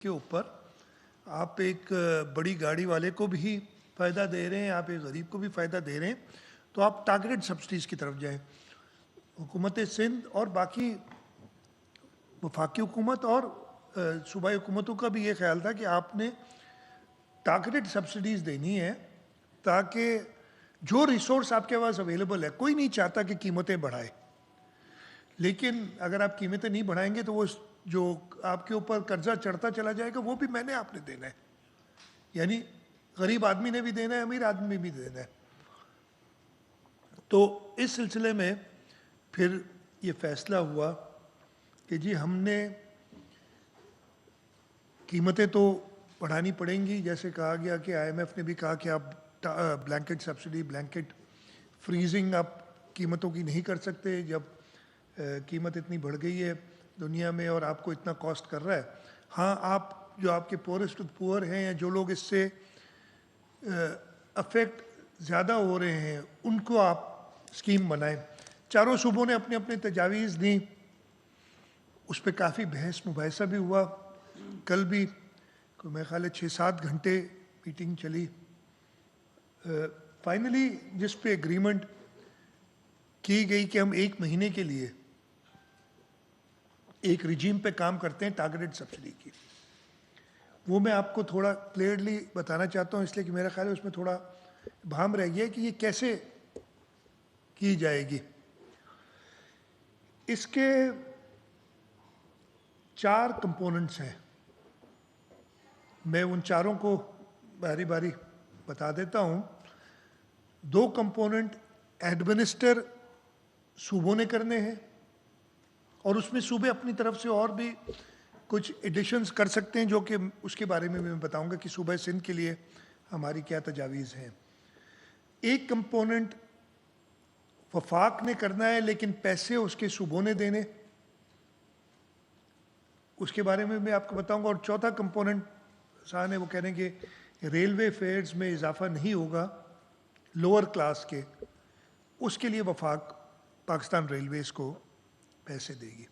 के ऊपर आप एक बड़ी गाड़ी वाले को भी फ़ायदा दे रहे हैं, आप एक गरीब को भी फ़ायदा दे रहे हैं, तो आप टारगेटेड सब्सिडीज़ की तरफ जाएं। हुकूमत सिंध और बाकी वफाकी हुकूमत और सूबाई हुकूमतों का भी ये ख्याल था कि आपने टारगेटेड सब्सिडीज़ देनी है ताकि जो रिसोर्स आपके पास अवेलेबल है, कोई नहीं चाहता कि कीमतें बढ़ाए, लेकिन अगर आप कीमतें नहीं बढ़ाएंगे तो वो जो आपके ऊपर कर्जा चढ़ता चला जाएगा वो भी मैंने आपने देना है, यानी गरीब आदमी ने भी देना है, अमीर आदमी भी देना है। तो इस सिलसिले में फिर ये फैसला हुआ कि जी हमने कीमतें तो बढ़ानी पड़ेंगी, जैसे कहा गया कि IMF ने भी कहा कि आप ब्लैंकेट सब्सिडी, ब्लैंकेट फ्रीजिंग आप कीमतों की नहीं कर सकते जब कीमत इतनी बढ़ गई है दुनिया में और आपको इतना कॉस्ट कर रहा है। हाँ, आप जो आपके पोरेस्ट पुअर हैं या जो लोग इससे अफेक्ट ज़्यादा हो रहे हैं उनको आप स्कीम बनाएं। चारों सूबों ने अपने अपने तजावीज़ दी, उस पर काफ़ी बहस मुबाहिसा भी हुआ। कल भी मेरे ख्याल है 6-7 घंटे मीटिंग चली। फाइनली जिस पे एग्रीमेंट की गई कि हम 1 महीने के लिए एक रिजीम पे काम करते हैं टारगेटेड सब्सिडी की, वो मैं आपको थोड़ा क्लियरली बताना चाहता हूँ, इसलिए कि मेरा ख्याल है उसमें थोड़ा भाम रह गया कि ये कैसे की जाएगी। इसके 4 कंपोनेंट्स हैं, मैं उन चारों को बारी बारी बता देता हूँ। 2 कंपोनेंट एडमिनिस्टर सूबों ने करने हैं और उसमें सूबे अपनी तरफ से और भी कुछ एडिशंस कर सकते हैं, जो कि उसके बारे में मैं बताऊंगा कि सूबा सिंध के लिए हमारी क्या तजावीज़ हैं। एक कंपोनेंट वफाक ने करना है लेकिन पैसे उसके सूबों ने देने, उसके बारे में मैं आपको बताऊंगा। और चौथा कंपोनेंट साहब ने वो कह रहे हैं कि रेलवे फेयर्स में इजाफा नहीं होगा लोअर क्लास के, उसके लिए वफाक पाकिस्तान रेलवेज़ को पैसे देगी।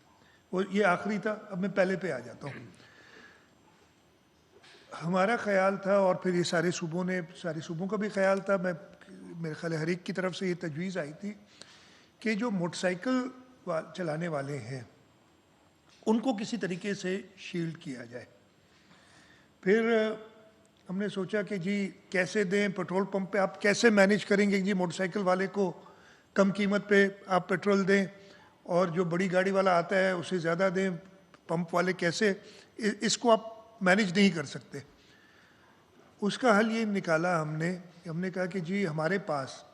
वो ये आखिरी था, अब मैं पहले पे आ जाता हूँ। हमारा ख्याल था और फिर ये सारे सूबों का भी ख्याल था, मेरे ख्याल हर एक की तरफ से ये तजवीज़ आई थी कि जो मोटरसाइकिल चलाने वाले हैं उनको किसी तरीके से शील्ड किया जाए। फिर हमने सोचा कि जी कैसे दें, पेट्रोल पंप पे आप कैसे मैनेज करेंगे जी मोटरसाइकिल वाले को कम कीमत पे आप पेट्रोल दें और जो बड़ी गाड़ी वाला आता है उसे ज़्यादा दें, पंप वाले कैसे, इसको आप मैनेज नहीं कर सकते। उसका हल ये निकाला हमने कहा कि जी हमारे पास,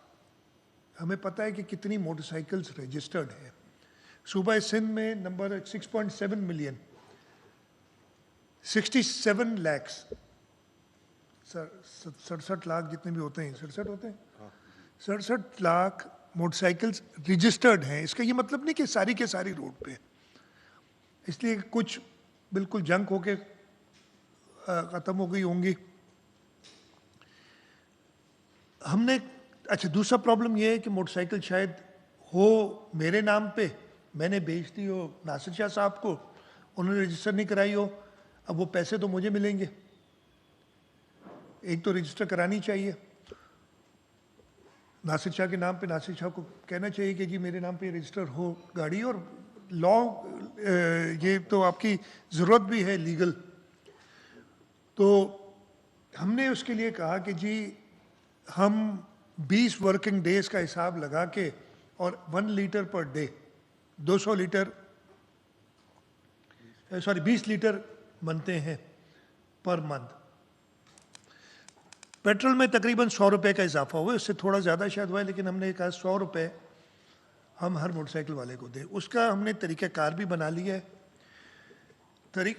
हमें पता है कि कितनी मोटरसाइकिल्स रजिस्टर्ड हैं। सूबा सिंध में नंबर 6.7 मिलियन, 67 लैक्स, 67 लाख जितने भी होते हैं, 67 होते हैं, 67 लाख मोटरसाइकिल्स रजिस्टर्ड हैं। इसका ये मतलब नहीं कि सारी के सारी रोड पे, इसलिए कुछ बिल्कुल जंक होके ख़त्म हो गई होंगी। हमने अच्छा, दूसरा प्रॉब्लम ये है कि मोटरसाइकिल शायद हो मेरे नाम पे, मैंने बेच दी हो नासिर शाह साहब को, उन्होंने रजिस्टर नहीं कराई हो, अब वो पैसे तो मुझे मिलेंगे। एक तो रजिस्टर करानी चाहिए नासिर शाह के नाम पे, नासिर शाह को कहना चाहिए कि जी मेरे नाम पे रजिस्टर हो गाड़ी, और लॉ ये तो आपकी ज़रूरत भी है लीगल। तो हमने उसके लिए कहा कि जी हम 20 वर्किंग डेज का हिसाब लगा के और 1 litre per day 200 litre 20 litre बनते हैं पर मंथ। पेट्रोल में तकरीबन 100 रुपये का इजाफा हुआ है, उससे थोड़ा ज़्यादा शायद हुआ है, लेकिन हमने कहा 100 रुपये हम हर मोटरसाइकिल वाले को दें। उसका हमने तरीक़ाकार भी बना लिया है।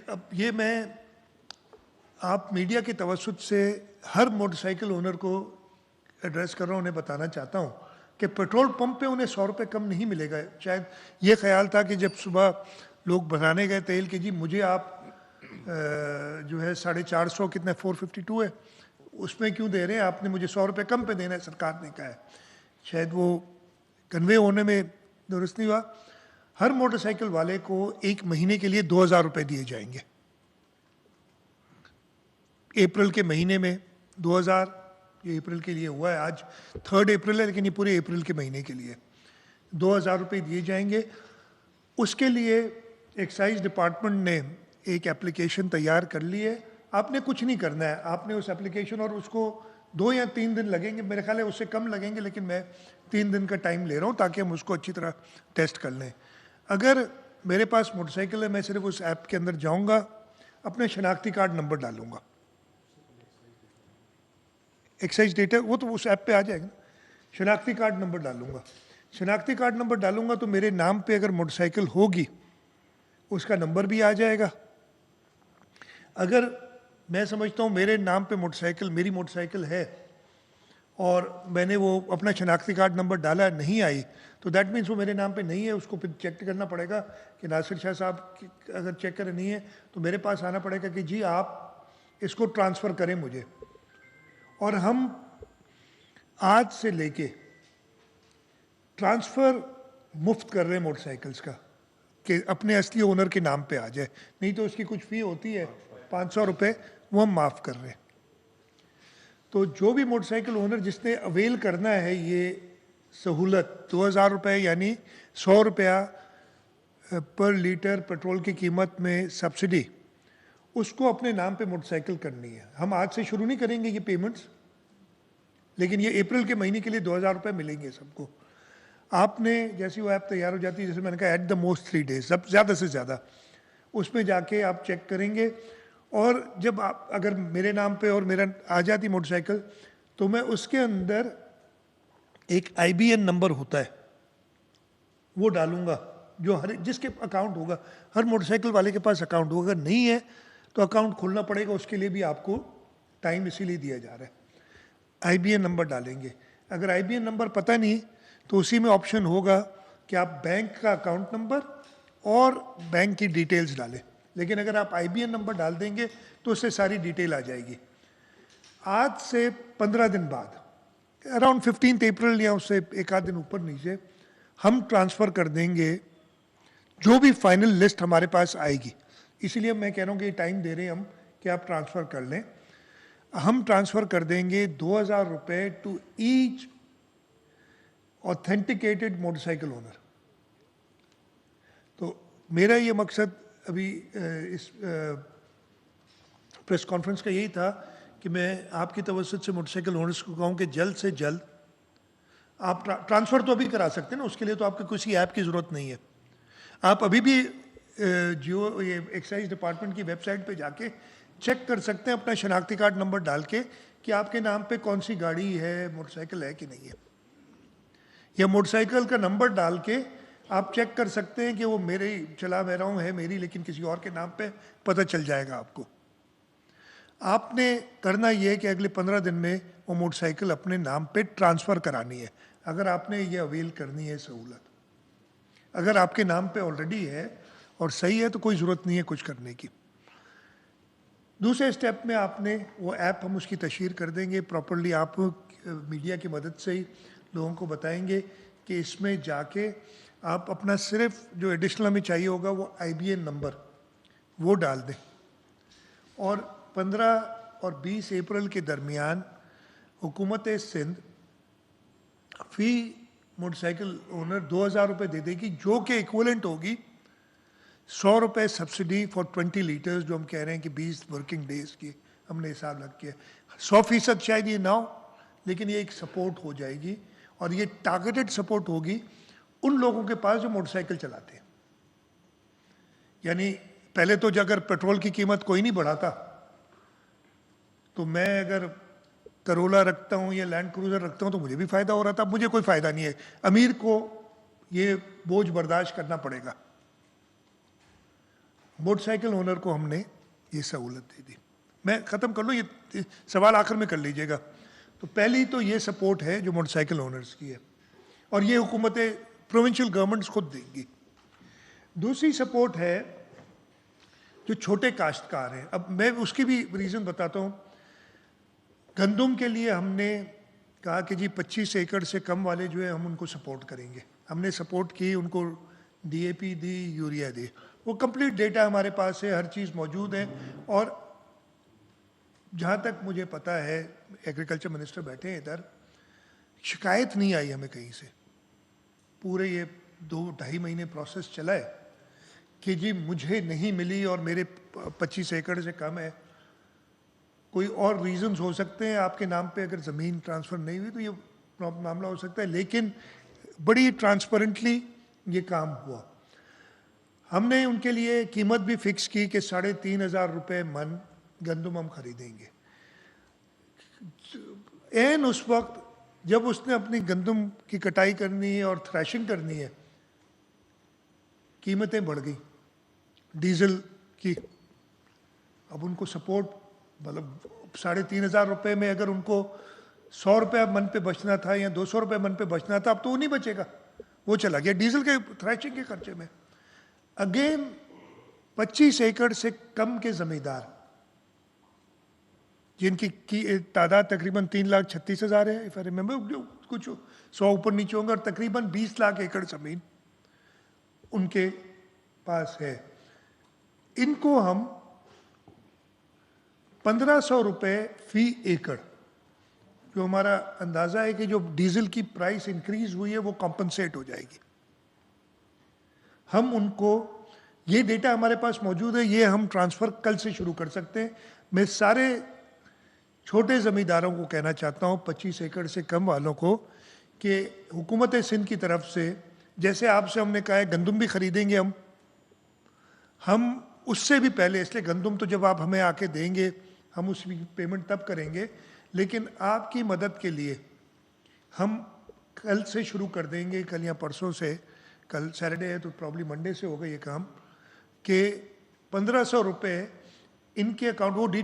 अब ये मैं आप मीडिया के तवस्सुत से हर मोटरसाइकिल ओनर को एड्रेस कर रहा हूँ, उन्हें बताना चाहता हूँ कि पेट्रोल पंप पे उन्हें 100 रुपये कम नहीं मिलेगा। शायद ये ख्याल था कि जब सुबह लोग भराने गए तेल कि जी मुझे आप जो है 450 कितना 452 है, उसमें क्यों दे रहे हैं, आपने मुझे 100 रुपये कम पे देना है, सरकार ने कहा है। शायद वो कन्वे होने में दुरुस्त नहीं हुआ। हर मोटरसाइकिल वाले को 1 महीने के लिए 2000 रुपये दिए जाएंगे। अप्रैल के महीने में 2000, ये अप्रैल के लिए हुआ है, आज 3 अप्रैल है, लेकिन ये पूरे अप्रैल के महीने के लिए 2000 रुपये दिए जाएंगे। उसके लिए एक्साइज डिपार्टमेंट ने एक एप्लीकेशन तैयार कर ली है। आपने कुछ नहीं करना है, आपने उस एप्लीकेशन, और उसको 2 या 3 दिन लगेंगे, मेरे ख्याल है उससे कम लगेंगे, लेकिन मैं 3 दिन का टाइम ले रहा हूँ ताकि हम उसको अच्छी तरह टेस्ट कर लें। अगर मेरे पास मोटरसाइकिल है, मैं सिर्फ उस ऐप के अंदर जाऊँगा, अपने शनाख्ती कार्ड नंबर डालूंगा, एक्साइज डेटा वो तो उस ऐप पे आ जाएगा, शनाख्ती कार्ड नंबर डालूंगा। शनाख्ती कार्ड नंबर डालूंगा तो मेरे नाम पे अगर मोटरसाइकिल होगी उसका नंबर भी आ जाएगा। अगर मैं समझता हूँ मेरे नाम पे मोटरसाइकिल, मेरी मोटरसाइकिल है और मैंने वो अपना शनाख्ती कार्ड नंबर डाला, नहीं आई, तो दैट मीन्स वो मेरे नाम पे नहीं है। उसको फिर चेक करना पड़ेगा कि नासिर शाह साहब अगर चेक करें नहीं है तो मेरे पास आना पड़ेगा कि जी आप इसको ट्रांसफ़र करें मुझे। और हम आज से लेके ट्रांसफ़र मुफ्त कर रहे हैं मोटरसाइकिल्स का, कि अपने असली ओनर के नाम पे आ जाए, नहीं तो उसकी कुछ फ़ी होती है 500 रुपये, वो हम माफ़ कर रहे हैं। तो जो भी मोटरसाइकिल ओनर जिसने अवेल करना है ये सहूलत, 2000 रुपये यानी 100 रुपया पर लीटर पेट्रोल की कीमत में सब्सिडी, उसको अपने नाम पे मोटरसाइकिल करनी है। हम आज से शुरू नहीं करेंगे ये पेमेंट्स, लेकिन ये अप्रैल के महीने के लिए 2000 रुपये मिलेंगे सबको। आपने जैसी वो ऐप तैयार हो जाती है, जैसे मैंने कहा एट द मोस्ट 3 डेज, सब ज़्यादा से ज़्यादा उसमें जाके आप चेक करेंगे। और जब आप अगर मेरे नाम पे और मेरा आ जाती मोटरसाइकिल, तो मैं उसके अंदर एक IBN नंबर होता है वो डालूंगा, जो हर जिसके अकाउंट होगा, हर मोटरसाइकिल वाले के पास अकाउंट होगा। अगर नहीं है तो अकाउंट खोलना पड़ेगा, उसके लिए भी आपको टाइम इसीलिए दिया जा रहा है। IBN नंबर डालेंगे। अगर IBN नंबर पता नहीं तो उसी में ऑप्शन होगा कि आप बैंक का अकाउंट नंबर और बैंक की डिटेल्स डालें, लेकिन अगर आप IBN नंबर डाल देंगे तो उससे सारी डिटेल आ जाएगी। आज से 15 दिन बाद, अराउंड 15 अप्रैल या उससे एक आध दिन ऊपर नीचे, हम ट्रांसफ़र कर देंगे जो भी फाइनल लिस्ट हमारे पास आएगी। इसीलिए मैं कह रहा हूँ कि टाइम दे रहे हैं हम कि आप ट्रांसफ़र कर लें। हम ट्रांसफ़र कर देंगे 2000 रुपये to each authenticated motorcycle owner. तो मेरा ये मकसद अभी इस प्रेस कॉन्फ्रेंस का यही था कि मैं आपकी तवज्जो से मोटरसाइकिल ओनर्स को कहूँ कि जल्द से जल्द आप ट्रांसफ़र तो अभी करा सकते हैं ना, उसके लिए तो आपको किसी ऐप की ज़रूरत नहीं है। आप अभी भी जियो ये एक्साइज डिपार्टमेंट की वेबसाइट पे जाके चेक कर सकते हैं अपना शनाख्ती कार्ड नंबर डाल के कि आपके नाम पे कौन सी गाड़ी है, मोटरसाइकिल है कि नहीं है, या मोटरसाइकिल का नंबर डाल के आप चेक कर सकते हैं कि वो मेरे चला मैं रहा हूँ है मेरी, लेकिन किसी और के नाम पे पता चल जाएगा आपको। आपने करना ये है कि अगले 15 दिन में वो मोटरसाइकिल अपने नाम पे ट्रांसफ़र करानी है, अगर आपने ये अवेल करनी है सहूलत। अगर आपके नाम पे ऑलरेडी है और सही है तो कोई ज़रूरत नहीं है कुछ करने की। दूसरे स्टेप में आपने वो ऐप, हम उसकी तशहीर कर देंगे प्रॉपरली, आप मीडिया की मदद से ही लोगों को बताएंगे कि इसमें जाके आप अपना सिर्फ जो एडिशनल हमें चाहिए होगा वो IBN नंबर वो डाल दें। और 15 और 20 अप्रैल के दरमियान हुकूमत सिंध फ़ी मोटरसाइकिल ओनर 2000 रुपये दे देगी, जो कि इक्वलेंट होगी 100 रुपये सब्सिडी फॉर 20 लीटर्स, जो हम कह रहे हैं कि 20 वर्किंग डेज़ की हमने हिसाब रख किया। 100% शायद ये ना हो, लेकिन ये एक सपोर्ट हो जाएगी, और ये टारगेटेड सपोर्ट होगी उन लोगों के पास जो मोटरसाइकिल चलाते हैं। यानी पहले तो अगर पेट्रोल की कीमत कोई नहीं बढ़ाता तो मैं अगर करोला रखता हूँ या लैंड क्रूज़र रखता हूँ तो मुझे भी फ़ायदा हो रहा था, मुझे कोई फ़ायदा नहीं है। अमीर को ये बोझ बर्दाश्त करना पड़ेगा। मोटरसाइकिल ओनर को हमने ये सहूलत दे दी। मैं ख़त्म कर लूँ, ये सवाल आखिर में कर लीजिएगा। तो पहली तो ये सपोर्ट है जो मोटरसाइकिल ओनर्स की है, और ये हुकूमतें प्रोविंशियल गवर्नमेंट्स खुद देंगी। दूसरी सपोर्ट है जो छोटे काश्तकार हैं। अब मैं उसकी भी रीज़न बताता हूँ। गंदम के लिए हमने कहा कि जी 25 एकड़ से कम वाले जो है हम उनको सपोर्ट करेंगे। हमने सपोर्ट की, उनको DAP दी, यूरिया दी, वो कंप्लीट डेटा हमारे पास है, हर चीज़ मौजूद है। और जहाँ तक मुझे पता है, एग्रीकल्चर मिनिस्टर बैठे हैं इधर, शिकायत नहीं आई हमें कहीं से। पूरे ये 2-2.5 महीने प्रोसेस चला है कि जी मुझे नहीं मिली और मेरे 25 एकड़ से कम है, कोई और रीजंस हो सकते हैं, आपके नाम पे अगर ज़मीन ट्रांसफ़र नहीं हुई तो ये मामला हो सकता है, लेकिन बड़ी ट्रांसपेरेंटली ये काम हुआ। हमने उनके लिए कीमत भी फिक्स की कि 3,500 रुपये मन गंदम हम खरीदेंगे। एन उस वक्त जब उसने अपनी गंदम की कटाई करनी है और थ्रैशिंग करनी है, कीमतें बढ़ गई डीजल की। अब उनको सपोर्ट, मतलब 3,500 रुपये में अगर उनको 100 रुपये मन पे बचना था या 200 रुपये मन पे बचना था, अब तो वो नहीं बचेगा, वो चला गया डीजल के थ्रैशिंग के खर्चे में। अगेन 25 एकड़ से कम के जमींदार, जिनकी तादाद तकरीबन 3,36,000 है, इफ आई रिमेंबर, कुछ 100 ऊपर नीचे होंगे, और तकरीबन 20 लाख एकड़ जमीन उनके पास है। इनको हम 1,500 रुपये फी एकड़, जो हमारा अंदाजा है कि जो डीजल की प्राइस इंक्रीज हुई है वो कॉम्पनसेट हो जाएगी। हम उनको, ये डेटा हमारे पास मौजूद है, ये हम ट्रांसफ़र कल से शुरू कर सकते हैं। मैं सारे छोटे ज़मींदारों को कहना चाहता हूँ, 25 एकड़ से कम वालों को, कि हुकूमत सिंध की तरफ से, जैसे आपसे हमने कहा है गंदम भी खरीदेंगे हम उससे भी पहले, इसलिए गंदम तो जब आप हमें आके देंगे हम उसकी पेमेंट तब करेंगे, लेकिन आपकी मदद के लिए हम कल से शुरू कर देंगे, कल या परसों से, कल सैटरडे है तो प्रॉब्ली मंडे से होगा ये काम, कि 1,500 रुपये इनके अकाउंट, वो डिटेल